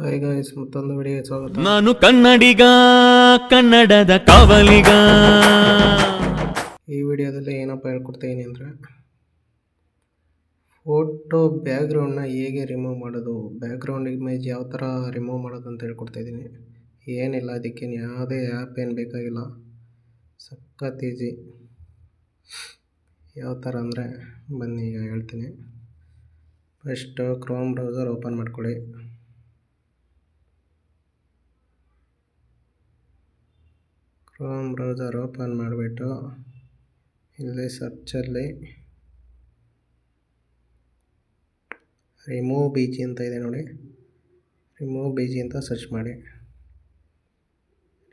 Hi guys, ಮತ್ತೊಂದು ವಿಡಿಯೋಗೆ ಸ್ವಾಗತ. ನಾನು ಕನ್ನಡಿಗ, ಕನ್ನಡದ ಕಾವಲಿಗ. ಈ ವಿಡಿಯೋದಲ್ಲಿ ಏನಪ್ಪ ಹೇಳ್ಕೊಡ್ತೀನಿ ಅಂದರೆ, ಫೋಟೋ ಬ್ಯಾಕ್ಗ್ರೌಂಡ್ನ ಹೇಗೆ ರಿಮೂವ್ ಮಾಡೋದು, ಬ್ಯಾಕ್ಗ್ರೌಂಡ್ ಇಮೇಜ್ ಯಾವ ಥರ ರಿಮೂವ್ ಮಾಡೋದು ಅಂತ ಹೇಳ್ಕೊಡ್ತಾ ಇದ್ದೀನಿ. ಏನಿಲ್ಲ, ಅದಕ್ಕೆ ಯಾವುದೇ ಆ್ಯಪ್ ಏನು ಬೇಕಾಗಿಲ್ಲ, ಸಖತ್ ಈಜಿ. ಯಾವ ಥರ ಅಂದರೆ ಬನ್ನಿ ಈಗ ಹೇಳ್ತೀನಿ. ಫಸ್ಟು ಕ್ರೋಮ್ ಬ್ರೌಸರ್ ಓಪನ್ ಮಾಡ್ಕೊಳ್ಳಿ. ಕ್ರೋಮ್ ಬ್ರೌಸರ್ ಓಪನ್ ಮಾಡಿಬಿಟ್ಟು ಇಲ್ಲಿ ಸರ್ಚಲ್ಲಿ ರಿಮೂವ್ ಬಿ ಜಿ ಅಂತ ಇದೆ ನೋಡಿ, ರಿಮೂವ್ ಬಿ ಜಿ ಅಂತ ಸರ್ಚ್ ಮಾಡಿ.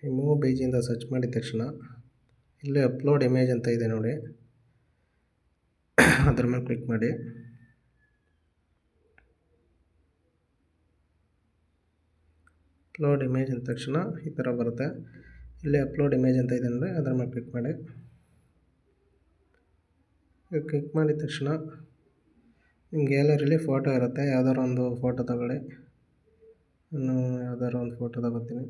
ರಿಮೂವ್ ಬಿ ಜಿ ಅಂತ ಸರ್ಚ್ ಮಾಡಿದ ತಕ್ಷಣ ಇಲ್ಲಿ ಅಪ್ಲೋಡ್ ಇಮೇಜ್ ಅಂತ ಇದೆ ನೋಡಿ, ಅದ್ರ ಮೇಲೆ ಕ್ಲಿಕ್ ಮಾಡಿ. ಅಪ್ಲೋಡ್ ಇಮೇಜ್ ಅಂದ ತಕ್ಷಣ ಈ ಥರ ಬರುತ್ತೆ. ಇಲ್ಲಿ ಅಪ್ಲೋಡ್ ಇಮೇಜ್ ಅಂತ ಇದೆ ಅಂದರೆ ಅದ್ರ ಮೇಲೆ ಕ್ಲಿಕ್ ಮಾಡಿ. ಕ್ಲಿಕ್ ಮಾಡಿದ ತಕ್ಷಣ ನಿಮ್ಮ ಗ್ಯಾಲರಿಲಿ ಫೋಟೋ ಇರುತ್ತೆ, ಯಾವ್ದಾದ್ರು ಒಂದು ಫೋಟೋ ತಗೊಳ್ಳಿ. ನಾನು ಯಾವ್ದಾದ್ರು ಒಂದು ಫೋಟೋ ತಗೋತೀನಿ.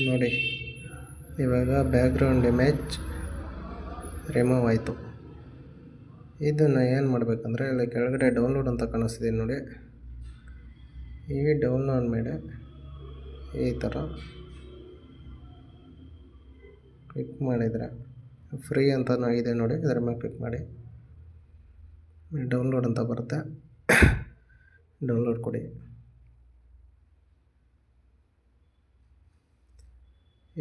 ನೋಡಿ, ಇವಾಗ ಬ್ಯಾಕ್ಗ್ರೌಂಡ್ ಇಮೇಜ್ ರಿಮೂವ್ ಆಯಿತು. ಇದನ್ನು ಏನು ಮಾಡಬೇಕಂದ್ರೆ ಇಲ್ಲಿ ಕೆಳಗಡೆ ಡೌನ್ಲೋಡ್ ಅಂತ ಕಾಣಿಸ್ತಿದೆ ನೋಡಿ, ಈ ಡೌನ್ಲೋಡ್ ಮೇಲೆ ಈ ಥರ ಕ್ಲಿಕ್ ಮಾಡಿದರೆ ಫ್ರೀ ಅಂತ ಇದೆ ನೋಡಿ, ಇದರ ಮೇಲೆ ಕ್ಲಿಕ್ ಮಾಡಿ. ಡೌನ್ಲೋಡ್ ಅಂತ ಬರುತ್ತೆ, ಡೌನ್ಲೋಡ್ ಕೊಡಿ.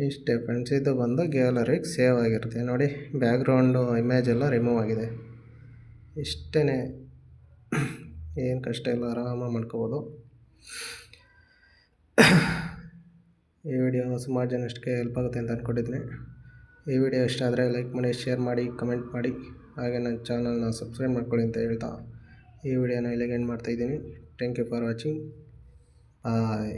ಇಷ್ಟೇ ಫ್ರೆಂಡ್ಸ್, ಇದು ಬಂದು ಗ್ಯಾಲರಿಗೆ ಸೇವ್ ಆಗಿರುತ್ತೆ ನೋಡಿ. ಬ್ಯಾಕ್ಗ್ರೌಂಡು ಇಮೇಜ್ ಎಲ್ಲ ರಿಮೂವ್ ಆಗಿದೆ. ಇಷ್ಟೇ, ಏನು ಕಷ್ಟ ಇಲ್ಲ, ಆರಾಮಾಗಿ ಮಾಡ್ಕೋಬೋದು. ಈ ವಿಡಿಯೋ ಸುಮಾರು ಜನಕ್ಕೆ ಹೆಲ್ಪ್ ಆಗುತ್ತೆ ಅಂತ ಅಂದ್ಕೊಂಡಿದ್ದೀನಿ. ಈ ವಿಡಿಯೋ ಇಷ್ಟ ಆದರೆ ಲೈಕ್ ಮಾಡಿ, ಶೇರ್ ಮಾಡಿ, ಕಮೆಂಟ್ ಮಾಡಿ, ಹಾಗೆ ನನ್ನ ಚಾನಲ್ನ ಸಬ್ಸ್ಕ್ರೈಬ್ ಮಾಡ್ಕೊಳ್ಳಿ ಅಂತ ಹೇಳ್ತಾ ಈ ವಿಡಿಯೋನ ಇಲ್ಲಿಗೆ ಎಂಡ್ ಮಾಡ್ತಾಯಿದ್ದೀನಿ. Thank you for watching. Bye.